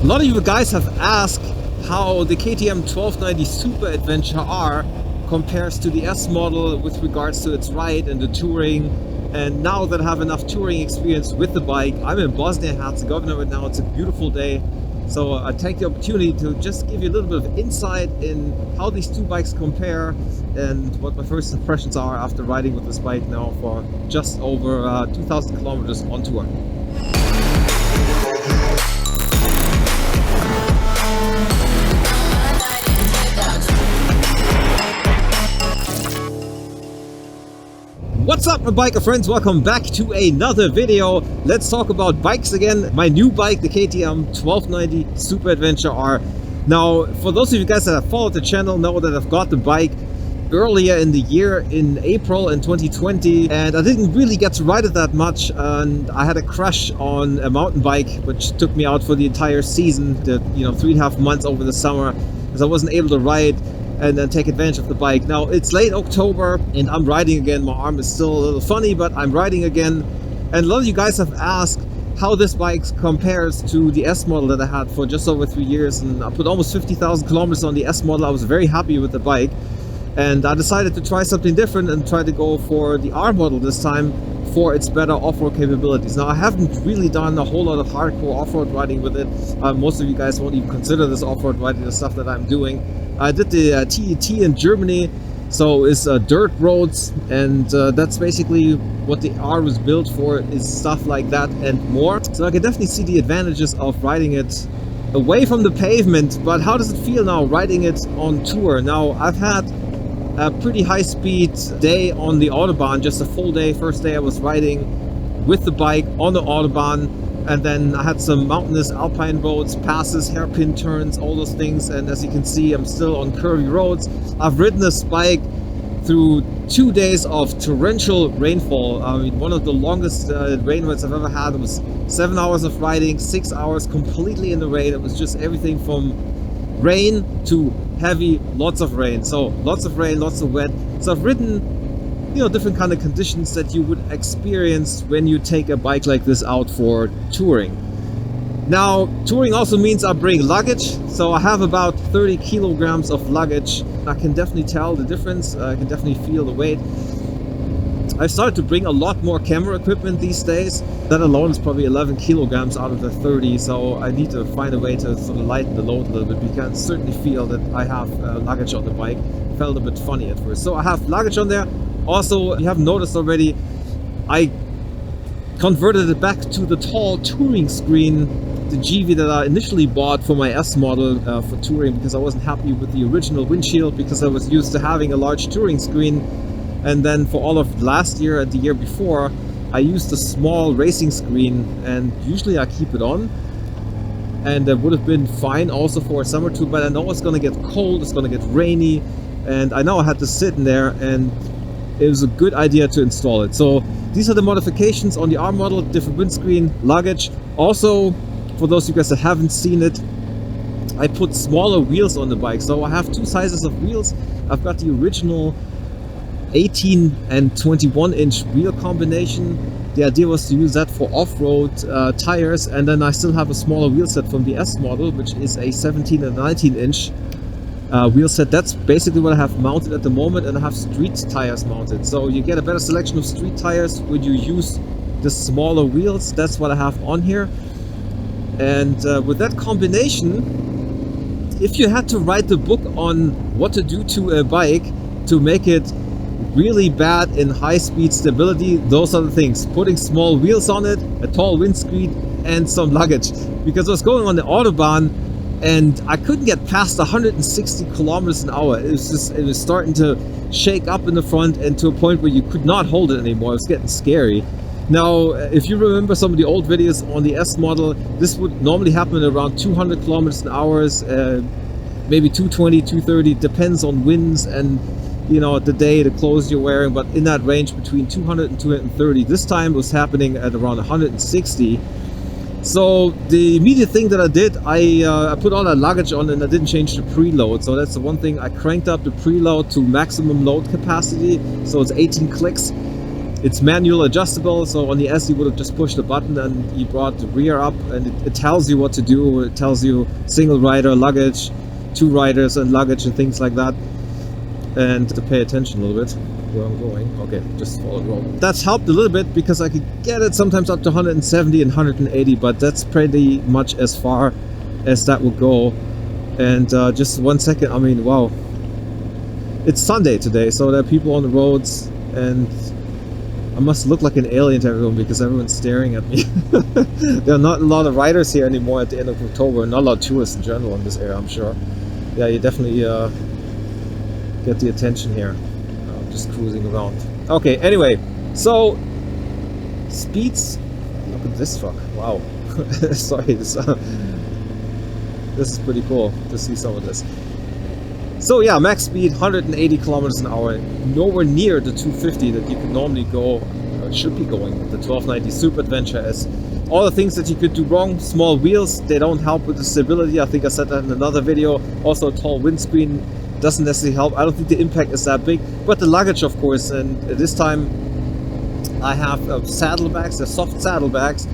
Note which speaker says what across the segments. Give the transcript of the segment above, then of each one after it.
Speaker 1: A lot of you guys have asked how the KTM 1290 Super Adventure R compares to the S model with regards to its ride and the touring. And now that I have enough touring experience with the bike, I'm in Bosnia and Herzegovina right now. It's a beautiful day. So I take the opportunity to just give you a little bit of insight in how these two bikes compare and what my first impressions are after riding with this bike now for just over 2,000 kilometers on tour. What's up, my biker friends? Welcome back to another video. Let's talk about bikes again. My new bike, the KTM 1290 Super Adventure R. Now, for those of you guys that have followed the channel, know that I've got the bike earlier in the year, in April in 2020, and I didn't really get to ride it that much, and I had a crash on a mountain bike which took me out for the entire season, the 3.5 months over the summer, because I wasn't able to ride and then take advantage of the bike. Now it's late October and I'm riding again. My arm is still a little funny, but I'm riding again. And a lot of you guys have asked how this bike compares to the S model that I had for just over 3 years, and I put almost 50,000 kilometers on the S model. I was very happy with the bike, and I decided to try something different and try to go for the R model this time for its better off-road capabilities. Now, I haven't really done a whole lot of hardcore off-road riding with it. Most of you guys won't even consider this off-road riding, the stuff that I'm doing. I did the TET in Germany, so it's dirt roads, and that's basically what the R was built for, is stuff like that and more. So I can definitely see the advantages of riding it away from the pavement. But how does it feel now riding it on tour? Now, I've had a pretty high-speed day on the Autobahn, just a full day. First day I was riding with the bike on the Autobahn, and then I had some mountainous alpine roads, passes, hairpin turns, all those things. And as you can see, I'm still on curvy roads. I've ridden this bike through 2 days of torrential rainfall. I mean, one of the longest rain events I've ever had. It was 7 hours of riding, 6 hours completely in the rain. It was just everything from rain to heavy, lots of rain. So lots of rain, lots of wet. So I've ridden different kind of conditions that you would experience when you take a bike like this out for touring. Now, touring also means I bring luggage, so I have about 30 kilograms of luggage. I can definitely tell the difference. I can definitely feel the weight. I've started to bring a lot more camera equipment these days. That alone is probably 11 kilograms out of the 30, so I need to find a way to sort of lighten the load a little bit. You can certainly feel that I have luggage on the bike. Felt a bit funny at first. So I have luggage on there. Also, you have noticed already, I converted it back to the tall touring screen, the GV that I initially bought for my S model for touring, because I wasn't happy with the original windshield, because I was used to having a large touring screen. And then for all of last year and the year before, I used a small racing screen, and usually I keep it on. And that would have been fine also for a summer tour, but I know it's going to get cold, it's going to get rainy, and I know I had to sit in there, and it was a good idea to install it. So these are the modifications on the R model: different windscreen, luggage. Also, for those of you guys that haven't seen it, I put smaller wheels on the bike. So I have two sizes of wheels. I've got the original 18 and 21 inch wheel combination. The idea was to use that for off-road tires, and then I still have a smaller wheel set from the S model, which is a 17 and 19 inch wheel set. That's basically what I have mounted at the moment, and I have street tires mounted. So you get a better selection of street tires when you use the smaller wheels. That's what I have on here. And with that combination, if you had to write the book on what to do to a bike to make it really bad in high-speed stability, those are the things: putting small wheels on it, a tall windscreen, and some luggage. Because I was going on the Autobahn and I couldn't get past 160 kilometers an hour. It was starting to shake up in the front, and to a point where you could not hold it anymore. It was getting scary. Now, if you remember some of the old videos on the S model, this would normally happen at around 200 kilometers an hour, maybe 220, 230, depends on winds and the day, the clothes you're wearing, but in that range between 200 and 230. This time it was happening at around 160. So the immediate thing that I did, I put all that luggage on, and I didn't change the preload. So that's the one thing. I cranked up the preload to maximum load capacity, so it's 18 clicks. It's manual adjustable, so on the S you would have just pushed a button and you brought the rear up, and it tells you what to do. It tells you single rider, luggage, 2 riders and luggage and things like that. And to pay attention a little bit where I'm going. Okay, just follow the road. That's helped a little bit because I could get it sometimes up to 170 and 180, but that's pretty much as far as that would go. And just 1 second, I mean, wow. It's Sunday today, so there are people on the roads, and I must look like an alien to everyone because everyone's staring at me. There are not a lot of riders here anymore at the end of October, and not a lot of tourists in general in this area, I'm sure. Yeah, you definitely get the attention here. Just cruising around. Okay, anyway, so speeds. Look at this truck. Wow. Sorry, this is pretty cool to see some of this. So yeah, max speed 180 kilometers an hour, nowhere near the 250 that you could normally go, should be going with the 1290 Super Adventure S. All the things that you could do wrong: small wheels, they don't help with the stability. I think I said that in another video. Also, a tall windscreen doesn't necessarily help. I don't think the impact is that big, but the luggage, of course. And this time I have saddlebags, they're soft saddlebags,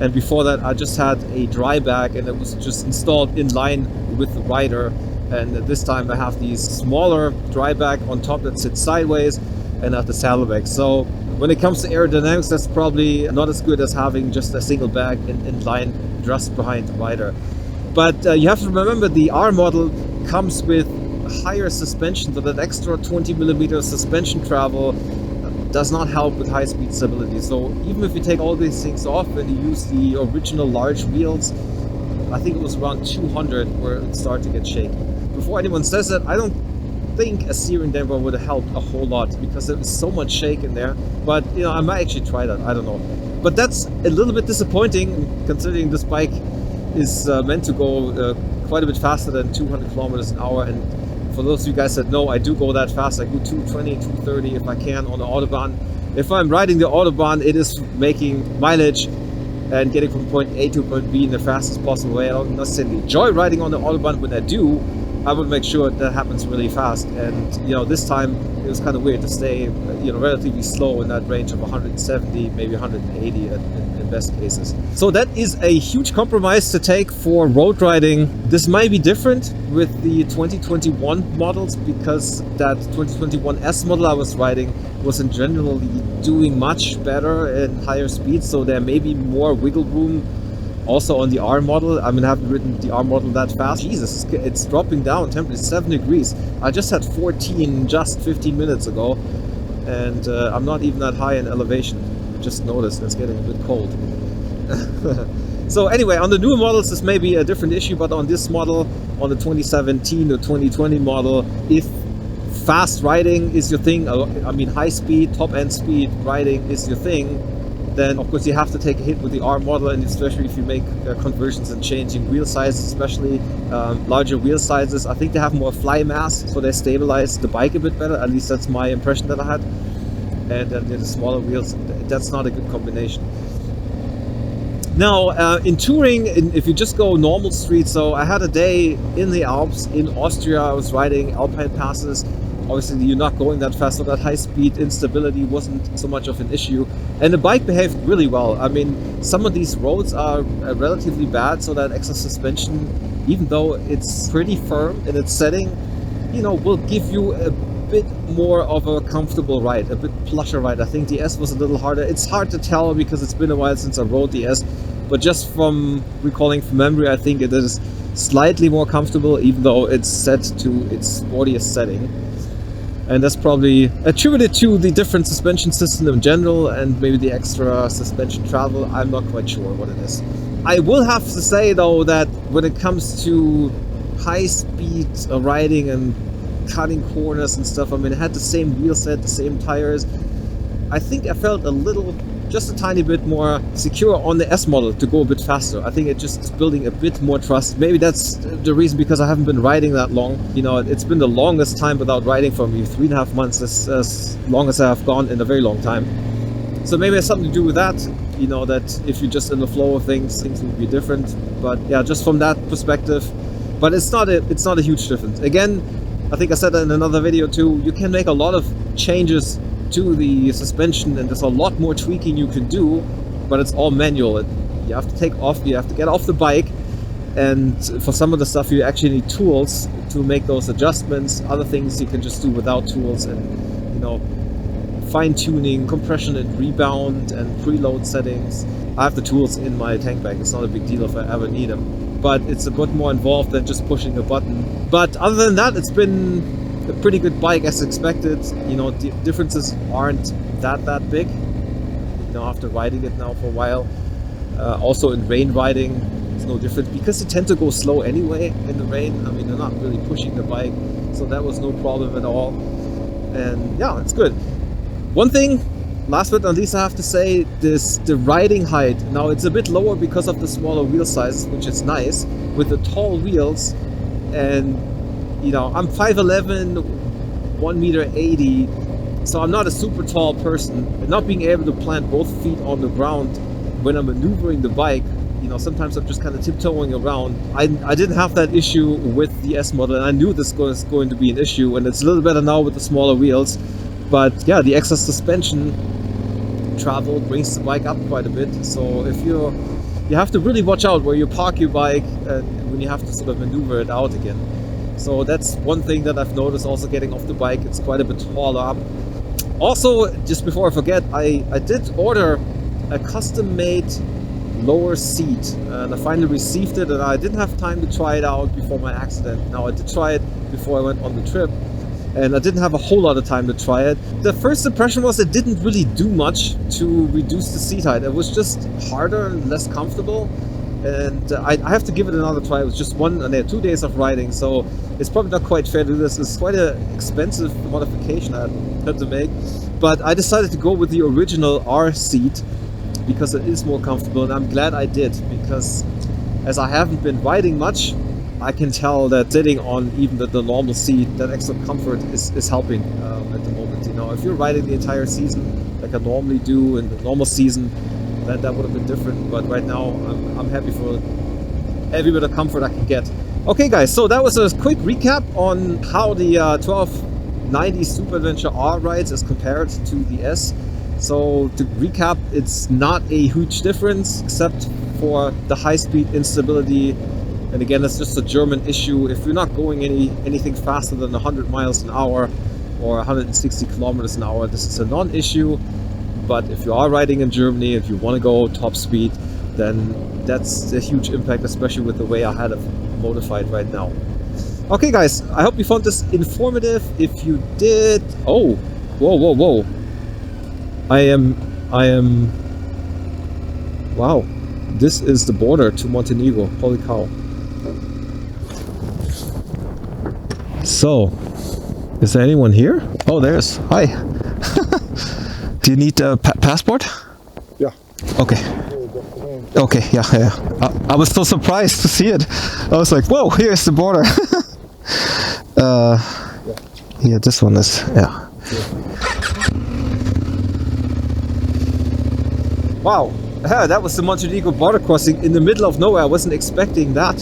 Speaker 1: and before that I just had a dry bag, and it was just installed in line with the rider. And this time I have these smaller dry bag on top that sits sideways, and I have the saddlebag. So when it comes to aerodynamics, that's probably not as good as having just a single bag in line just behind the rider. But you have to remember the R model comes with higher suspension, so that extra 20mm suspension travel does not help with high speed stability. So even if you take all these things off and you use the original large wheels, I think it was around 200 where it started to get shaky. Before anyone says that, I don't think a steering damper would have helped a whole lot because there was so much shake in there. But you know, I might actually try that, I don't know. But that's a little bit disappointing considering this bike is meant to go quite a bit faster than 200 kilometers an hour. And for those of you guys that know, I do go that fast. I go 220, 230 if I can on the Autobahn. If I'm riding the Autobahn, it is making mileage and getting from point A to point B in the fastest possible way. I don't necessarily enjoy riding on the Autobahn. When I do, I would make sure that happens really fast. And you know, this time it was kind of weird to stay, you know, relatively slow in that range of 170, maybe 180 in best cases. So that is a huge compromise to take for road riding. This might be different with the 2021 models because that 2021 S model I was riding wasn't generally doing much better and higher speeds, so there may be more wiggle room also on the R model. I mean, I haven't ridden the R model that fast. Jesus, it's dropping down. Temperature is 7 degrees. I just had 14 just 15 minutes ago, and I'm not even that high in elevation. Just noticed it's getting a bit cold. So anyway, on the newer models this may be a different issue, but on this model, on the 2017 or 2020 model, if fast riding is your thing, I mean high speed, top end speed riding is your thing, then of course you have to take a hit with the R model, and especially if you make conversions and changing wheel sizes, especially larger wheel sizes. I think they have more fly mass, so they stabilize the bike a bit better. At least that's my impression that I had. And then the smaller wheels, that's not a good combination. Now in touring, if you just go normal street, so I had a day in the Alps in Austria. I was riding alpine passes. Obviously you're not going that fast, so that high speed instability wasn't so much of an issue, and the bike behaved really well. I mean, some of these roads are relatively bad, so that extra suspension, even though it's pretty firm in its setting, you know, will give you a bit more of a comfortable ride, a bit plusher ride. I think the S was a little harder. It's hard to tell because it's been a while since I rode the S, but just from recalling from memory, I think it is slightly more comfortable, even though it's set to its sportiest setting. And that's probably attributed to the different suspension system in general and maybe the extra suspension travel. I'm not quite sure what it is. I will have to say though that when it comes to high speed riding and cutting corners and stuff, I mean, it had the same wheel set, the same tires. I think I felt a little, just a tiny bit more secure on the S model to go a bit faster. I think it just is building a bit more trust. Maybe that's the reason, because I haven't been riding that long. You know, it's been the longest time without riding for me, 3.5 months, as long as I have gone in a very long time. So maybe it has something to do with that, you know, that if you're just in the flow of things would be different. But yeah, just from that perspective. But it's not a huge difference. Again, I think I said that in another video too, you can make a lot of changes to the suspension, and there's a lot more tweaking you can do, but it's all manual. You have to you have to get off the bike, and for some of the stuff you actually need tools to make those adjustments. Other things you can just do without tools, and you know, fine-tuning, compression and rebound and preload settings. I have the tools in my tank bag. It's not a big deal if I ever need them, but it's a bit more involved than just pushing a button. But other than that, it's been a pretty good bike as expected. You know, the differences aren't that big, you know, after riding it now for a while. Also in rain riding, it's no different because you tend to go slow anyway in the rain. I mean, they're not really pushing the bike, so that was no problem at all. And yeah, it's good. One thing, last but not least, I have to say, the riding height. Now it's a bit lower because of the smaller wheel sizes, which is nice, with the tall wheels. And you know, I'm 5'11", 1.80 m, so I'm not a super tall person. And not being able to plant both feet on the ground when I'm maneuvering the bike, you know, sometimes I'm just kind of tiptoeing around. I didn't have that issue with the S model, and I knew this was going to be an issue, and it's a little better now with the smaller wheels. But yeah, the extra suspension travel brings the bike up quite a bit. So if you have to really watch out where you park your bike and when you have to sort of maneuver it out again. So that's one thing that I've noticed also getting off the bike. It's quite a bit taller up. Also, just before I forget, I did order a custom-made lower seat, and I finally received it, and I didn't have time to try it out before my accident. Now I did try it before I went on the trip, and I didn't have a whole lot of time to try it. The first impression was it didn't really do much to reduce the seat height. It was just harder and less comfortable, and I have to give it another try. It was just 2 days of riding, so it's probably not quite fair to do this. It's quite an expensive modification I had to make, but I decided to go with the original R seat because it is more comfortable, and I'm glad I did, because as I haven't been riding much, I can tell that sitting on even the normal seat, that extra comfort is helping at the moment. You know, if you're riding the entire season like I normally do in the normal season, that would have been different. But right now, I'm happy for every bit of comfort I can get. Okay, guys, so that was a quick recap on how the 1290 Super Adventure R rides as compared to the S. So to recap, it's not a huge difference except for the high-speed instability. And again, it's just a German issue. If you're not going anything faster than 100 miles an hour or 160 kilometers an hour, this is a non-issue. But if you are riding in Germany, if you want to go top speed, then that's a huge impact, especially with the way I had it modified right now. Okay, guys, I hope you found this informative. If you did... Oh, whoa. I am... Wow, this is the border to Montenegro. Holy cow. So, is there anyone here? Oh, there's. Hi. Do you need a passport?
Speaker 2: Yeah.
Speaker 1: Okay. Okay, yeah. I was so surprised to see it. I was like, whoa, here's the border. Yeah, this one is, yeah. Wow, that was the Montenegro border crossing in the middle of nowhere. I wasn't expecting that.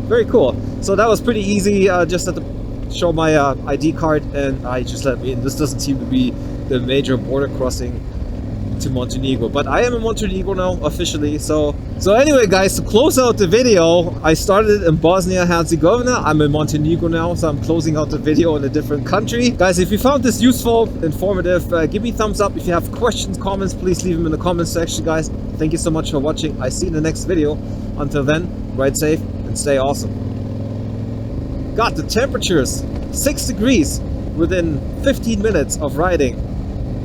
Speaker 1: Very cool. So that was pretty easy. Just had to show my ID card, and I just let me in. This doesn't seem to be the major border crossing to Montenegro, but I am in Montenegro now officially. So anyway, guys, to close out the video, I started in Bosnia-Herzegovina. I'm in Montenegro now, so I'm closing out the video in a different country. Guys, if you found this useful, informative, give me a thumbs up. If you have questions, comments, please leave them in the comment section, guys. Thank you so much for watching. I see you in the next video. Until then, ride safe and stay awesome. God, the temperatures 6 degrees within 15 minutes of riding.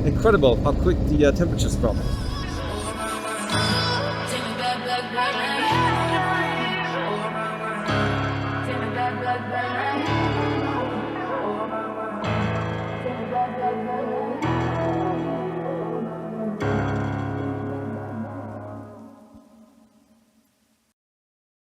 Speaker 1: Incredible how quick the temperatures drop.